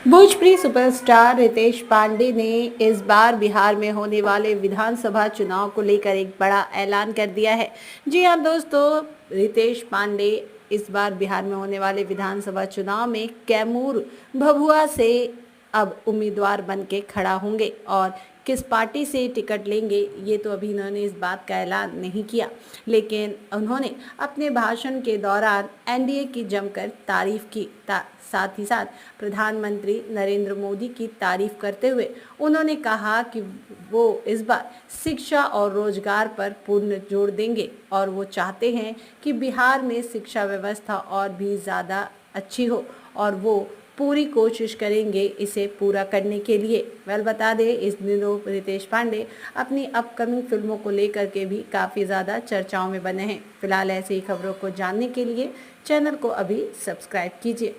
Bhojpuri superstar Ritesh Pandey ने इस बार बिहार में होने वाले विधानसभा चुनाव को लेकर एक बड़ा ऐलान कर दिया है। जी हाँ दोस्तों, रितेश पांडे इस बार बिहार में होने वाले विधानसभा चुनाव में कैमूर भभुआ से अब उम्मीदवार बन के खड़ा होंगे और किस पार्टी से टिकट लेंगे ये तो अभी इन्होंने इस बात का ऐलान नहीं किया, लेकिन उन्होंने अपने भाषण के दौरान एनडीए की जमकर तारीफ की। साथ ही साथ प्रधानमंत्री नरेंद्र मोदी की तारीफ करते हुए उन्होंने कहा कि वो इस बार शिक्षा और रोजगार पर पूर्ण जोर देंगे और वो चाहते हैं कि बिहार में शिक्षा व्यवस्था और भी ज़्यादा अच्छी हो और वो पूरी कोशिश करेंगे इसे पूरा करने के लिए। बता दें, इस दिनों रितेश पांडे अपनी अपकमिंग फिल्मों को लेकर के भी काफ़ी ज़्यादा चर्चाओं में बने हैं। फिलहाल ऐसी ही खबरों को जानने के लिए चैनल को अभी सब्सक्राइब कीजिए।